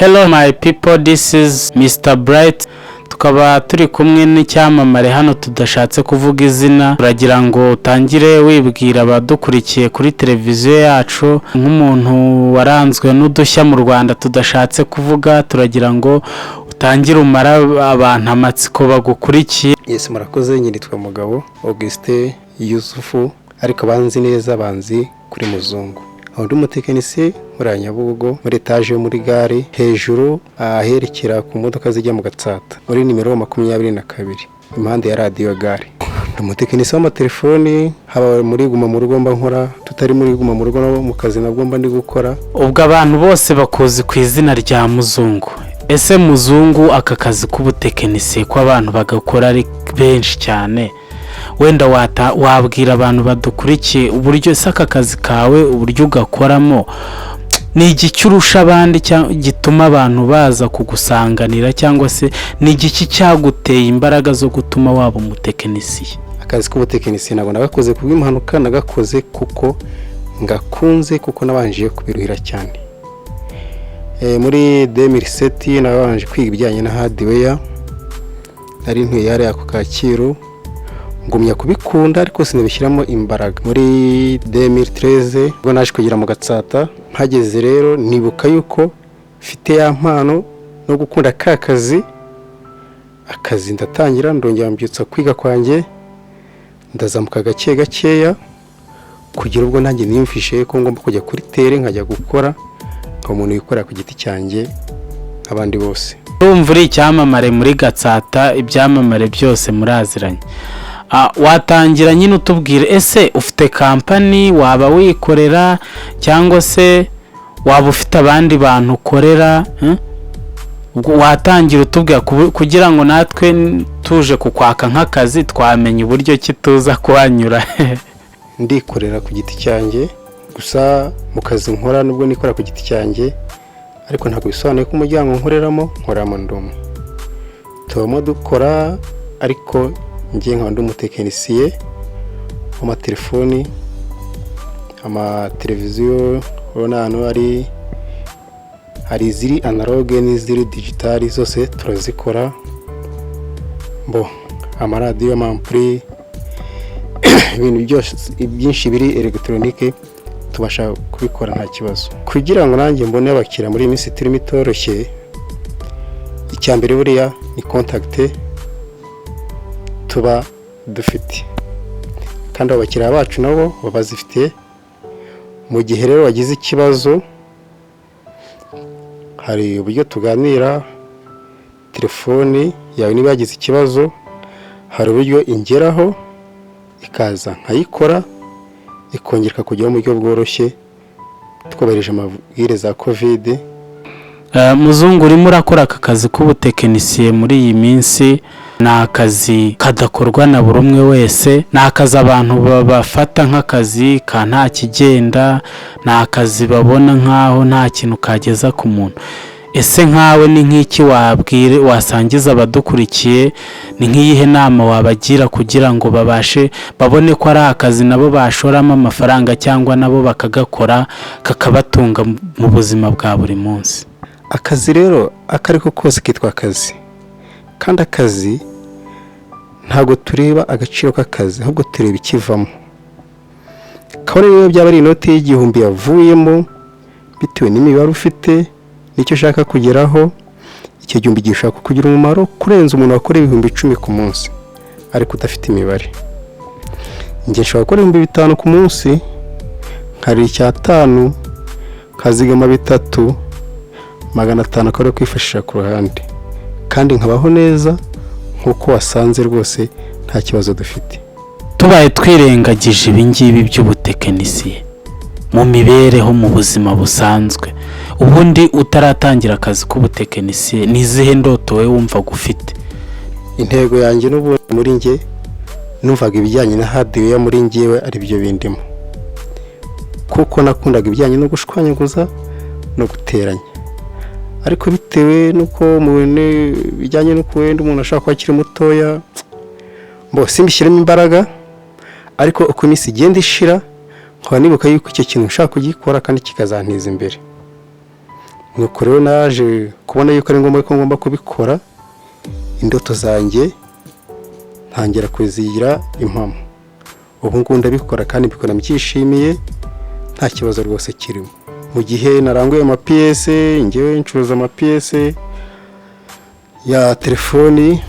Hello my people, this is Mr. Bright. Tukaba turi kumwe n'icyamamare hano tudashatse kuvuga izina. Turagira ngo utangire wibwira abadukurikiye kuri televiziyo yacu nk'umuntu waranzwe n'udushya mu Rwanda tudashatse kuvuga. Turagira ngo utangire umara abantu amatsiko bagukurikiye. Yes, murakoze. Nitwa Mugabo Auguste Yusufu, ariko banzi neza banzi kuri muzungu. Ndi umutekinisiye muri Nyabugogo muri etage muri gare hejuru aherekera ku modoka zijya mu Gatsata muri nimero 22 impande ya radio gare. Ndi umutekinisiye w'amatelefoni haba muri guma mu rugo mba nkora, tutari muri guma mu rugo no mu kazi nabwo mba ndi gukora. Ubwo abantu bose bakoze ku izina rya muzungu. Ese muzungu aka kazi k'ubutekinisiye ko abantu bagakora ari benshi cyane, wenda wabwira abantu badukurikiye uburyo saka kazi kawe uburyo ugakoramo ni igiki urusha abandi gituma abantu baza kugusanganira, cyangwa se ni igiki cyaguteye imbaraga zo gutuma waba umutekinisiye? Akazi k'ubutekinisiye nabwo nagakoze kubw'impanuka, nagakoze kuko ngakunze, kuko nabanje kubiruhira cyane. Muri 2007 nabanje kwiga ibijyanye na hardware, nari ntuye yari ako Kacyiru, ngumya kubikunda ariko sinabishyiramo imbaraga. Muri 2013 ubwo naje kugira mu Gatsata, mpageze rero nibuka yuko mfite ya mpano no gukunda akazi ndatangira ndongera mbyutsa kwiga kwanjye, ndazamuka gakeya kugira ubwo nanjye niyumvishe ko ngomba kujya kuri tere nkajya gukora umuntu yikora ku giti cyanjye abandi bose. Urumva uri icyamamare muri Gatsata, ibyamamare byose muraziranye. Watangira nyine utubwire, ese ufite company waba wikorera cyangwa se waba ufite abandi bantu ukorera? Watangira utubwira kugira ngo natwe tuje kukwaka nk'akazi twamenye uburyo kituza kuhanyura. Ndikorera ku giti cyanjye gusa, mu kazi nkora nubwo nikora ku giti cyanjye, ariko ntabwo bisobanuye ko umuryango nkoramo ndomo tubamo dukora, ariko ngiye nkaba ndi umutekinisiye w'amatelefoni, amateleviziyo. Urabona hano hari ziri analogue n'iziri digital, zose turazikora. Amaradiyo, amampuri, ibintu byinshi biri electronique tubasha kubikora nta kibazo. Kugira ngo nanjye mbone abakira muri minsi turimo itoroshye, icyambere buriya ni contact tuba dufite, kandi abakiriya bacu nabo babazifite. Mu gihe rero wagize ikibazo, hari uburyo tuganira, telefoni yawe niba yagize ikibazo, hari uburyo ingeraho ikaza nkayikora, ikongera kujyaho mu buryo bworoshye twubahereje amabwiriza ya covid. Muzungu urimo urakora aka kazi k'ubutekinisiye muri iyi minsi, ni akazi kadakorwa na buri umwe wese, ni akazi abantu bafata nk'akazi ka nta kigenda, ni akazi babona nk'aho nta kintu kageza ku muntu. Ese nkawe ni nk'iki wasangiza abadukurikiye? Ni nk'iyihe nama wabagira kugira ngo babone ko ari akazi nabo bashoramo amafaranga, cyangwa nabo bakagakora kakabatunga mu buzima bwa buri munsi? Akazi rero akariko kose kitwa akazi, kandi akazi ntago tureba agaciro k'akazi, ahubwo tureba ikivamo. Kabone niyo byaba ari inoti y'igihumbi yavuyemo, bitewe n'imibare ufite nicyo ushaka kugeraho, icyo gihumbi gishaka kugira umumaro kurenza umuntu wakora 10,000 ku munsi ariko udafite imibare. Njye nshobora gukora 5,000 ku munsi, nkari cy5 kazigama 3 500 akora kwifashisha ku ruhande, kandi nkabaho neza nkuko wasanze rwose nta kibazo dufite. Tubaye twirengagije ibingibi by'ubutekinisiye mu mibereho mu buzima busanzwe, ubundi utaratangira akazi k'ubutekinisiye ni izihe ndoto we wumva gufite? Intego yanjye n'ubu muri nge numvaga ibijyanye na hardware muri ngewe ari byo bindimo, kuko nakundaga ibijyanye no gushwanyaguza no guteranya, ariko bitewe nuko mubone bijyanye nuko wenda umuntu ashaka kwakira mutoya, simbishyiremo imbaraga, ariko uko iminsi igenda ishira nkaba nibuka yuko icyo kintu nshaka kugikora kandi kikazantiza imbere. nuko rero naje kubona yuko ari ngombwa ko ngomba kubikora, indoto zanjye ntangira kuzigira impamo. Ubu ngubu ndabikora kandi mbikora mbyishimiye, nta kibazo rwose kirimo. Mu gihe naranguye amapiyese, ngewe ncuruza amapiyese ya telefoni,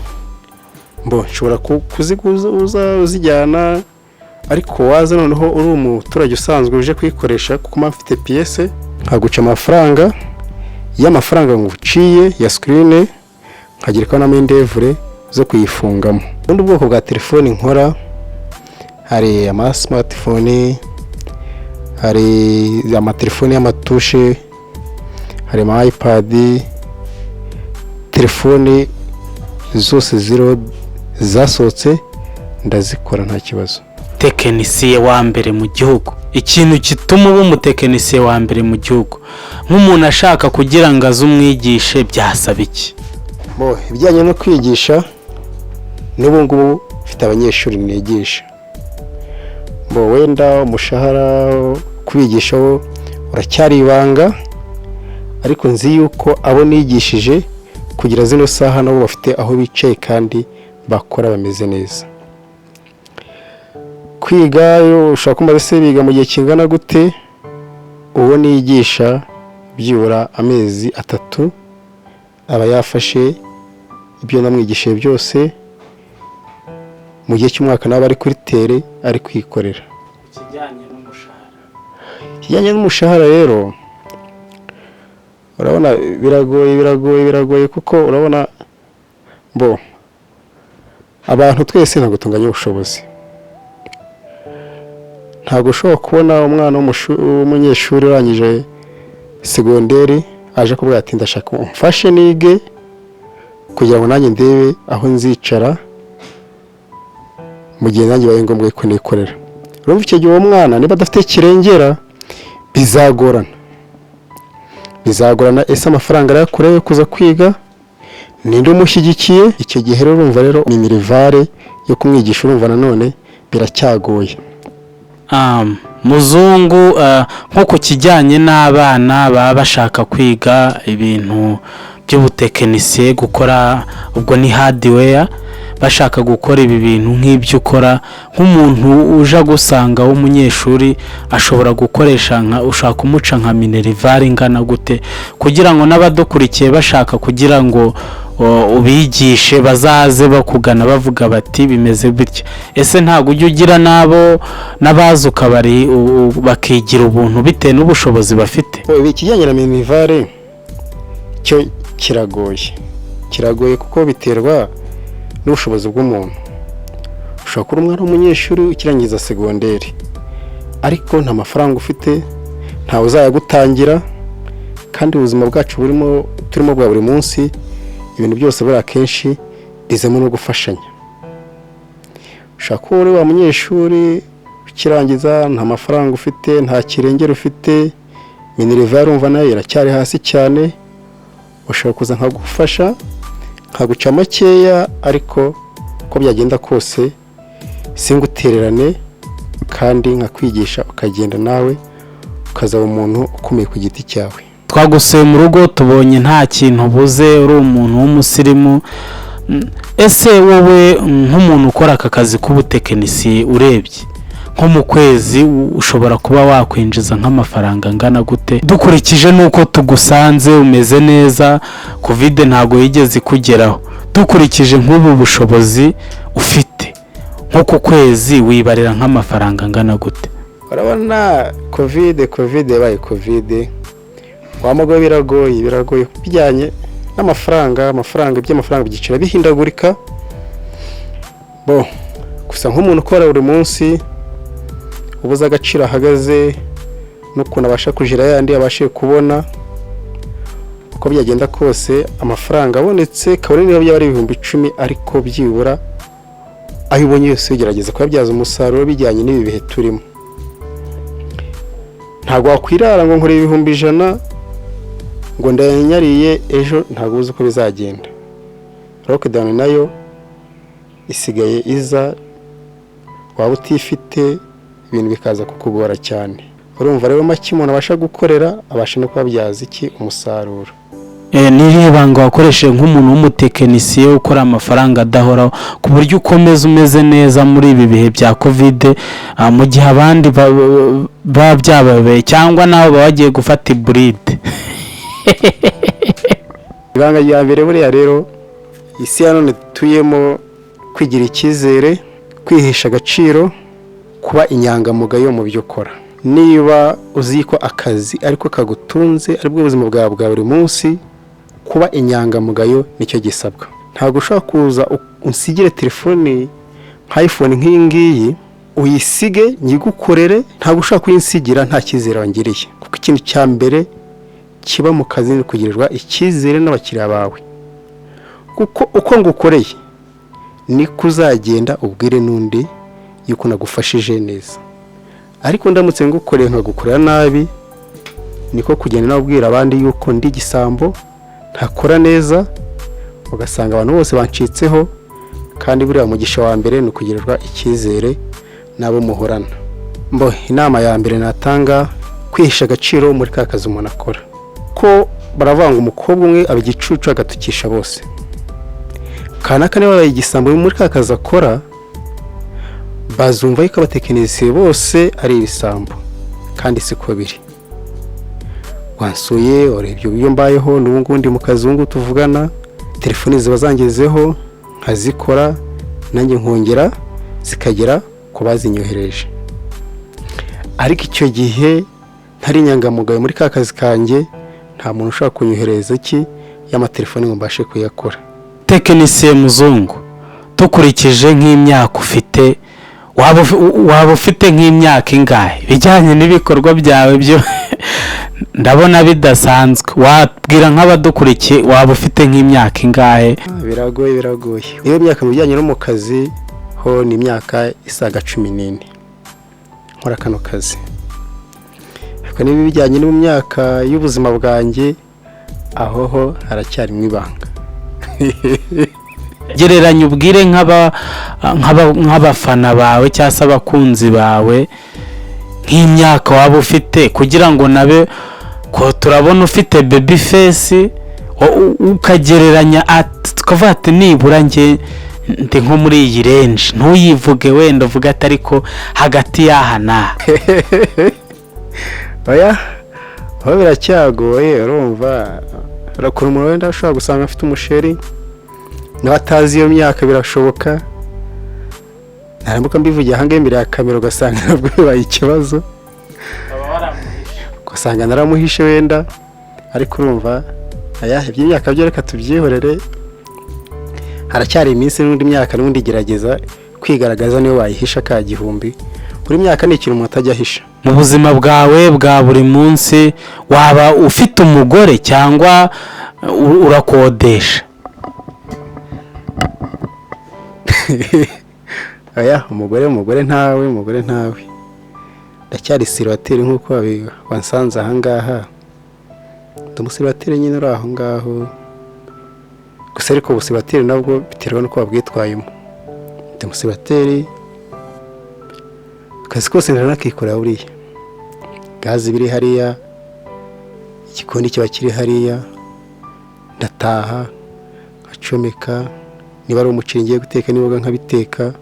nshobora kuziguza uzijyana, ariko waza noneho uri umuturage usanzwe uje kwikoresha kuko mfite piyese, nkaguca amafaranga y'amafaranga nguciye ya screen, nkagirika n'amendevure zo kuyifungamo. Ubundi bwoko bwa telefoni nkora, hari ama smartphone, hari amatelefoni y'amatushe, hari ama iPad, telefoni zose zero zasohotse ndazikora nta kibazo. Tekinisiye wa mbere mu gihugu, ikintu gituma uba umutekinisiye wa mbere mu gihugu, nk'umuntu ashaka kugira ngo azumwigishe byasaba iki? Ibijyanye no kwigisha, n'ubu ngubu mfite abanyeshuri nigisha. Wenda umushahara kubigishaho uracyari ibanga, ariko nzi yuko abo nigishije kugira zino saha nabo bafite aho bicaye kandi bakora bameze neza. Kwiga ushaka kumara biga mu gihe kingana gute? Uwo nigisha byibura amezi 3 aba yafashe ibyo namwigishije byose, mu gihe cy'umwaka nawe ari kuri tere ari kwikorera. Kijyanye n'umushahara rero, urabona biragoye kuko urabona abantu twese ntabwo tunganya ubushobozi. Ntabwo ushobora kubona umwana w'umunyeshuri urangije segonderi aje kuvuga ati ndashaka umfashe nige kugira ngo nanjye ndebe aho nzicara mu gihe nanjye baye ngombwa ko nikorera. Urumva icyo gihe uwo mwana niba adafite kirengera bizagorana ese amafaranga yakure yo kuza kwiga, ninde umushyigikiye? Icyo gihe rero urumva rero minerivare yo kumwigisha urumva nanone biracyagoye. Muzungu, nko ku kijyanye n'abana baba bashaka kwiga ibintu by'ubutekinisiye, gukora ubwo ni hardware, bashaka gukora ibi bintu nk'ibyo ukora, nk'umuntu uje gusanga w'umunyeshuri ashobora gukoresha ushaka kumuca nka minerivare ingana gute kugira ngo n'abadukurikiye bashaka kugira ngo ubigishe bazaze bakugana bavuga bati bimeze bityo? Ese ntabwo ujya ugira nabo n'abazi ukabari bakigira ubuntu bitewe n'ubushobozi bafite? Ikijyanye na minerivare cyo kiragoye kuko biterwa n'ubushobozi bw'umuntu. Ushobora kuba umwana w'umunyeshuri ukirangiza segonderi, ariko nta mafaranga ufite, ntawe uzayagutangira, kandi ubuzima bwacu turimo bwa buri munsi, ibintu byose buri akenshi bizemo no gufashanya. Ushobora kuba uri wa munyeshuri ukirangiza nta mafaranga ufite, nta kirengero ufite, minerivare urumva nayo iracyari hasi cyane. Ushobora kuza nkagufasha nkaguca makeya, ariko uko byagenda kose singutererane, kandi nkakwigisha ukagenda nawe ukazaba umuntu ukomeye ku giti cyawe. Twagusuye mu rugo tubonye nta kintu ubuze, uri umuntu w'umusirimu. Ese wowe nk'umuntu ukora aka kazi k'ubutekinisiye, urebye nko mu kwezi ushobora kuba wakwinjiza nk'amafaranga angana gute? Dukurikije nuko tugusanze umeze neza, covid ntago yigeze ikugeraho, dukurikije nk'ubu bushobozi ufite, nko ku kwezi wibarira nk'amafaranga angana gute? Urabona covid yabaye covid, wamago biragoye bijyanye n'amafaranga, iby'amafaranga byicira bihindagurika. Gusa nk'umuntu ukora buri munsi ubuza agaciro ahagaze n'ukuntu abasha kujira yandi abashe kubona, uko byagenda kose amafaranga abonetse kabone niyo byaba ari 10,000, ariko byibura ayo ubonye yose ugerageza kuyabyaza umusaruro bijyanye n'ibi bihe turimo. Ntabwo wakwirara ngo nkore 100,000 ngo ndanyariye ejo, ntabwo uzi uko bizagenda. Lockdown nayo isigaye iza, waba utifite ibintu bikaza kukugora cyane. urumva rero make umuntu abasha gukorera abasha no kubabyaza iki umusaruro. Nirihe banga wakoresheje nk'umuntu w'umutekinisiye ukora amafaranga adahoraho ku buryo ukomeza umeze neza muri ibi bihe bya covid mu gihe abandi byababaye cyangwa nawe bagiye gufata iburide? Ibanga rya mbere buriya rero isi ya none tuyemo kwigira icyizere, kwihesha agaciro, kuba inyangamugayo mu byo ukora. Niba uzi ko akazi ariko kagutunze aribwo ubuzima bwawe bwa buri munsi, kuba inyangamugayo nicyo gisabwa. Ntabwo ushobora kuza unsigire telefone nka iPhone nk'iyi ngiyi uyisige nyigukorere, ntabwo ushobora kuyinsigira nta cyizere wangiriye, kuko ikintu cya mbere kiba mu kazi ni kugirirwa icyizere n'abakiriya bawe, kuko uko ngukoreye niko uzagenda ubwire n'undi yuko nagufashije neza. Ariko ndamutse ngukoreye nkagukorera nabi, niko kugenda nabwira abandi yuko ndi gisambo ntakora neza, ugasanga abantu bose bancitseho. Kandi buriya mugisha wa mbere ni ukugirirwa icyizere nabo muhorana. Inama ya mbere natanga, kwihisha agaciro muri ka kazi umuntu akora, ko baravanga umukobwa umwe abigicucu agatukisha bose. Kanaka niba bayigisambo muri ka kazi akora, bazumva yuko abatekinisiye bose ari ibisambo, kandi siko biri. Wansuye urebye uburyo mbayeho n'ubu ndi mu kazi ngo tuvugana, telefoni ziba zangezeho nkazikora, nanjye nkongera zikagera ku bazinyohereje. Ariko icyo gihe ntari inyangamugayo muri ka kazi kanjye, nta muntu ushaka kunyohereza y'amatelefoni ngo mbashe kuyakora. Tekinisiye Muzungu, tukurikije nk'imyaka ufite, waba ufite nk'imyaka ingahe bijyanye n'ibikorwa byawe byo ndabona bidasanzwe? Wabwira nk'abadukurikiye waba ufite nk'imyaka ingahe? Biragoye. Iyo myaka mu bijyanye no mu kazi ho ni imyaka isaga 14 nkora kano kazi. Ariko niba bijyanye no mu myaka y'ubuzima bwanjye, aho ho haracyari mu ibanga. Gereranya ubwire nk'abafana bawe cyangwa abakunzi bawe nk'imyaka waba ufite, kugira ngo nabe ko turabona ufite baby face, ukagereranya tukavuga ati nibura ndi nko muri iyi range. Ntuyivuge wenda uvuga ati ariko hagati y'aha n'aha. Oya, aho biracyagoye. Urumva urakora umuntu wenda ashobora gusanga afite umusheri n'abatazi iyo myaka, birashoboka. Narambuka mbivugiye hange imbere ya kamera ugasanga nabwo bibaye ikibazo, ugasanga naramuhishe wenda. Ariko urumva iby'imyaka byo reka tubyihorere, haracyari iminsi n'undi myaka n'undi gerageza kwigaragaza niyo wayihisha ka gihumbi. Buri myaka ni ikintu umuntu atajya ahisha. Mu buzima bwawe bwa buri munsi waba ufite umugore cyangwa urakodesha? umugore ntawe. Ndacyari siribateri nk'uko wansanze aha ngaha. Ndi umusiribateri nyine uri aho ngaho. Gusa ariko ubusiribateri nabwo biterwa n'uko wabwitwayemo. Ndi umusiribateri, akazi kose ndanakikorera buriya. Gazi biri hariya, igikoni kiba kiri hariya, ndataha ngacomeka. Niba ari umuceri ngiye guteka niboga nkabiteka,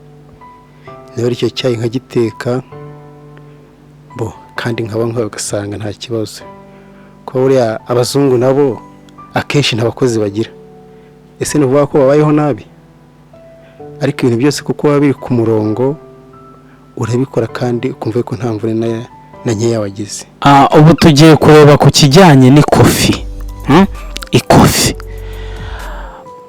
niba ari icyo cyayi nkagiteka, kandi nkaba ugasanga nta kibazo. Ko buriya abazungu nabo akenshi nta bakozi bagira. Ese ni ukuvuga ko babayeho nabi? Ariko ibintu byose kuko baba biri ku murongo urabikora kandi ukumva ko nta mvune na nkeya wagize. Ubu tugiye kureba ku kijyanye n'ikofi. Ikofi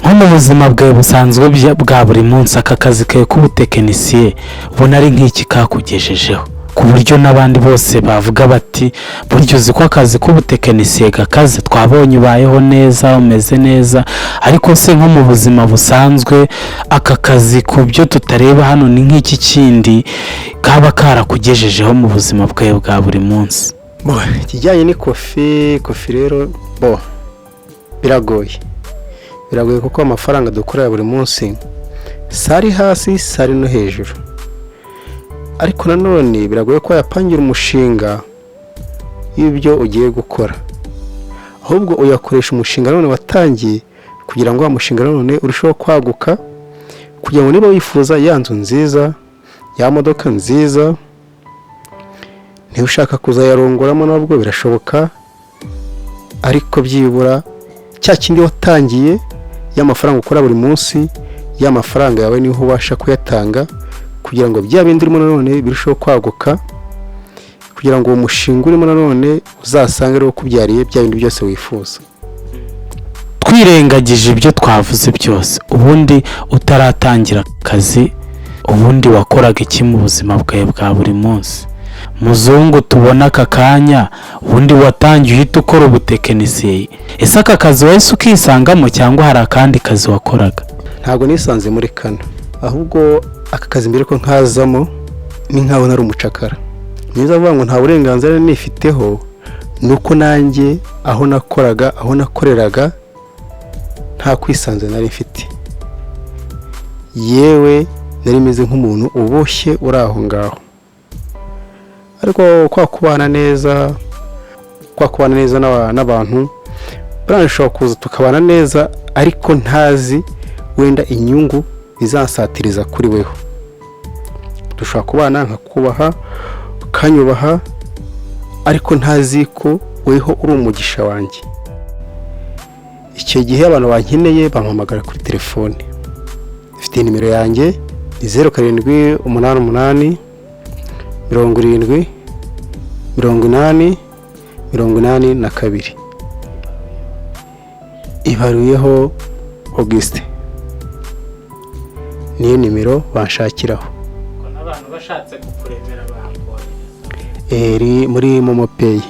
nko mu buzima bwawe busanzwe bwa buri munsi, aka kazi kawe k'ubutekinisiye ubona ari nk'iki kakugejejeho, ku buryo n'abandi bose bavuga bati buryo uzi ko akazi k'ubutekinisiye gakaze, twabonye ubayeho neza umeze neza. Ariko se nko mu buzima busanzwe aka kazi ku byo tutareba hano ni nk'iki kindi kaba karakugejejeho mu buzima bwawe bwa buri munsi? Ikijyanye n'ikofi rero biragoye kuko amafaranga dukorera buri munsi sari hasi sari no hejuru. Ariko nanone biragoye ko yapangira umushinga y'ibyo ugiye gukora, ahubwo uyakoresha umushinga none watangiye kugira ngo wa mushinga none urusheho kwaguka, kugira ngo niba wifuza ya nzu nziza, ya modoka nziza, niba ushaka kuzayarongoramo nabwo birashoboka, ariko byibura cya kindi watangiye, y'amafaranga ukora buri munsi, y'amafaranga yawe niho ubasha kuyatanga kugira ngo bya bindi urimo nanone birusheho kwaguka, kugira ngo uwo mushinga urimo nanone uzasange ariwo kubyariye bya bindi byose wifuza. Twirengagije ibyo twavuze byose, ubundi utaratangira akazi, ubundi wakoraga iki mu buzima bwawe bwa buri munsi? Muzungu tubona aka kanya, ubundi watangiye uhita ukora ubutekinisiye. Ese aka kazi wese ukisangamo cyangwa hari akandi kazi wakoraga? Ntabwo nisanze muri kano, ahubwo aka kazi mbere ko nkazamo ni nkaho nari umucakara. Niza avuga ngo nta burenganzira nifiteho, nuko nanjye aho nakoraga, aho nakoreraga, nta kwisanzura nari mfite. Yewe nari meze nk'umuntu uboshye uri aho ngaho. Ariko kwa kubana neza n'abantu, baranshoboka kuza tukabana neza, ariko ntazi wenda inyungu bizansatiriza kuri weho. Dushobora kubana nkakubaha, ukanyubaha, ariko ntazi ko weho uri umugisha wanjye. Icyo gihe abantu bankeneye bampamagara kuri telefone. Mfite nimero yanjye ni 0788 70 80 ibaruyeho Auguste. Niyo nimero banshakiraho. Ko n'abantu bashatse kukuremera bakohereza. Muri Momo Pay.